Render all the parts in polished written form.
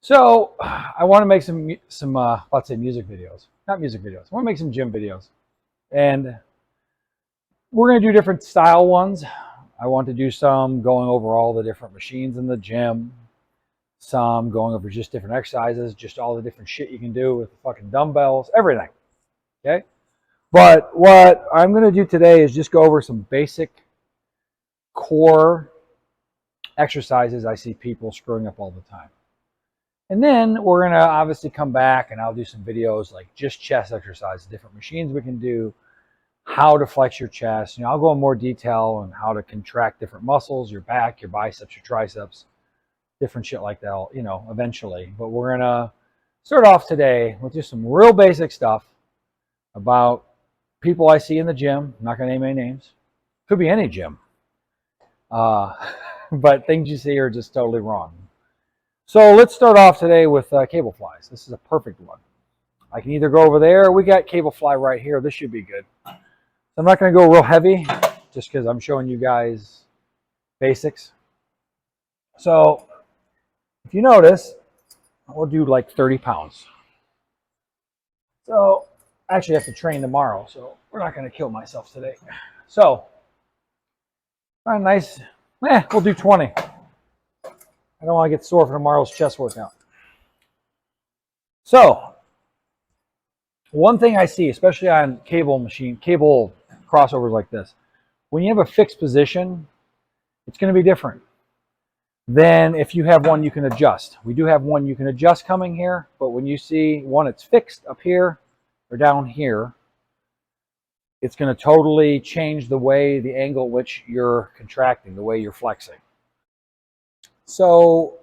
So I want to make let's say music videos, not music videos. I want to make some gym videos, and we're going to do different style ones. I want to do some going over all the different machines in the gym, some going over just different exercises, just all the different shit you can do with the fucking dumbbells, everything. Okay. But what I'm going to do today is just go over some basic core exercises I see people screwing up all the time. And then we're going to obviously come back and I'll do some videos like just chest exercises, different machines we can do, how to flex your chest. I'll go in more detail on how to contract different muscles, your back, your biceps, your triceps, different shit like that, eventually. But we're going to start off today with just some real basic stuff about people I see in the gym. I'm not going to name any names. Could be any gym. But things you see are just totally wrong. So let's start off today with cable flies. This is a perfect one. I can either go over there. We got cable fly right here. This should be good. I'm not going to go real heavy just because I'm showing you guys basics. So if you notice, we'll do like 30 pounds. So I actually have to train tomorrow, so we're not going to kill myself today. So nice. We'll do 20. I don't want to get sore for tomorrow's chest workout. So, one thing I see, especially on cable crossovers like this, when you have a fixed position, it's going to be different than if you have one you can adjust. We do have one you can adjust coming here, but when you see one that's fixed up here or down here, it's going to totally change the angle at which you're contracting, the way you're flexing. So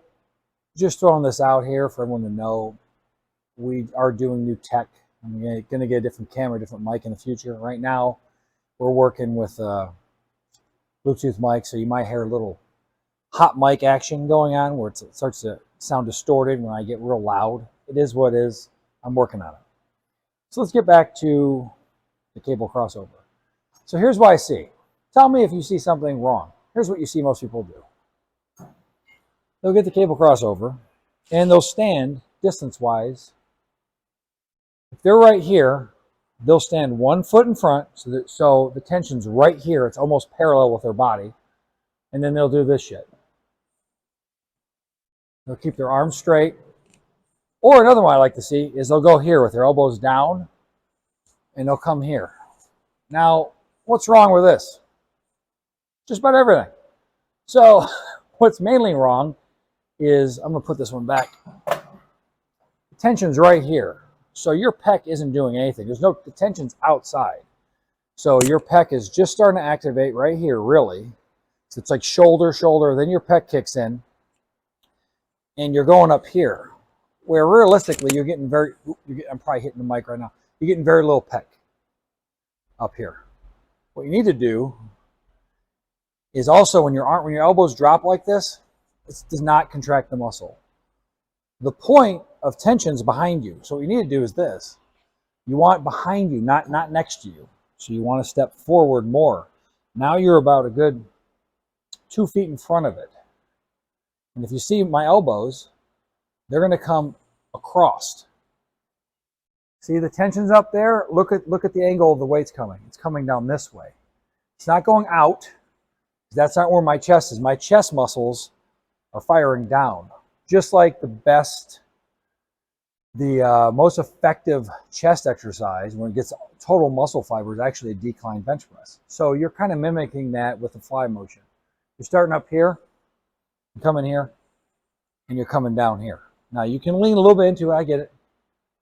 just throwing this out here for everyone to know, we are doing new tech. I'm going to get a different camera, different mic in the future. Right now, we're working with a Bluetooth mic, so you might hear a little hot mic action going on where it starts to sound distorted when I get real loud. It is what it is. I'm working on it. So let's get back to the cable crossover. So here's what I see. Tell me if you see something wrong. Here's what you see most people do. They'll get the cable crossover, and they'll stand distance-wise. If they're right here, they'll stand 1 foot in front, so the tension's right here. It's almost parallel with their body. And then they'll do this shit. They'll keep their arms straight. Or another one I like to see is they'll go here with their elbows down, and they'll come here. Now, what's wrong with this? Just about everything. So, what's mainly wrong is, I'm going to put this one back. The tension's right here. So your pec isn't doing anything. The tension's outside. So your pec is just starting to activate right here, really. So it's like shoulder, shoulder, then your pec kicks in. And you're going up here. Where realistically, I'm probably hitting the mic right now. You're getting very little pec up here. What you need to do is also when your elbows drop like this, it does not contract the muscle. The point of tension is behind you. So what you need to do is this. You want it behind you, not next to you. So you want to step forward more. Now you're about a good 2 feet in front of it. And if you see my elbows, they're going to come across. See the tension's up there? Look at the angle of the weight's coming. It's coming down this way. It's not going out. That's not where my chest is. My chest muscles are firing down. Just like the most effective chest exercise when it gets total muscle fiber is actually a decline bench press. So you're kind of mimicking that with the fly motion. You're starting up here, you're coming here, and you're coming down here. Now you can lean a little bit into it, I get it.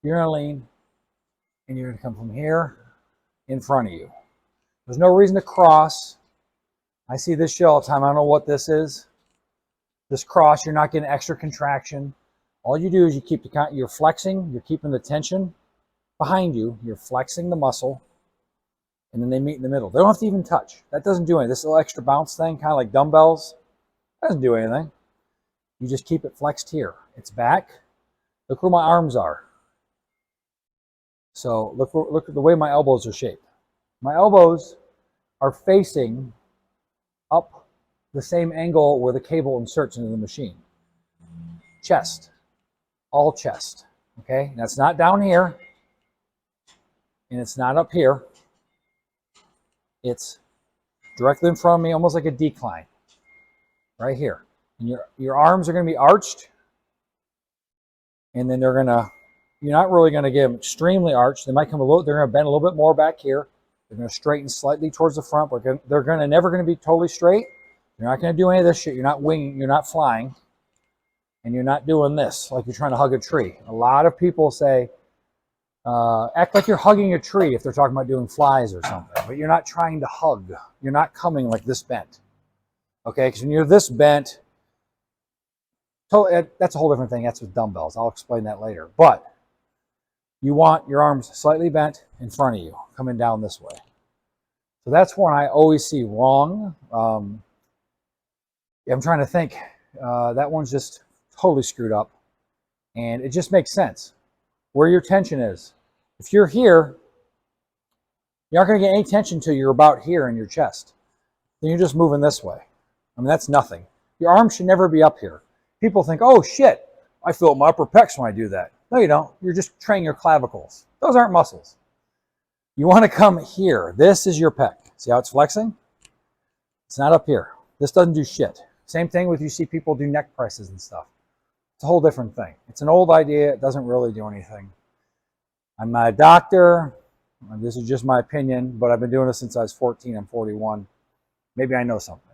You're gonna lean, and you're gonna come from here in front of you. There's no reason to cross. I see this shit all the time. I don't know what this is. This cross, you're not getting extra contraction. All you do is you're flexing, you're keeping the tension behind you, you're flexing the muscle, and then they meet in the middle. They don't have to even touch. That doesn't do anything. This little extra bounce thing, kind of like dumbbells, doesn't do anything. You just keep it flexed here. It's back. Look where my arms are. So look at the way my elbows are shaped. My elbows are facing up the same angle where the cable inserts into the machine. Chest. all chest. Okay, that's not down here, and it's not up here. It's directly in front of me, almost like a decline, right here. And your arms are going to be arched, and then you're not really going to get them extremely arched. They might come a little, they're going to bend a little bit more back here. They're going to straighten slightly towards the front. They're never going to be totally straight. You're not going to do any of this shit. You're not winging, you're not flying, and you're not doing this like you're trying to hug a tree. A lot of people say, act like you're hugging a tree if they're talking about doing flies or something, but you're not trying to hug. You're not coming like this bent. Okay, because when you're this bent, that's a whole different thing. That's with dumbbells. I'll explain that later. But you want your arms slightly bent in front of you, coming down this way. So that's one I always see wrong. I'm trying to think. That one's just totally screwed up. And it just makes sense. Where your tension is. If you're here, you're not going to get any tension until you're about here in your chest. Then you're just moving this way. I mean, that's nothing. Your arms should never be up here. People think, oh shit, I feel my upper pecs when I do that. No, you don't. You're just training your clavicles. Those aren't muscles. You want to come here. This is your pec. See how it's flexing? It's not up here. This doesn't do shit. Same thing with you see people do neck presses and stuff. It's a whole different thing. It's an old idea. It doesn't really do anything. I'm not a doctor. This is just my opinion, but I've been doing this since I was 14. I'm 41. Maybe I know something.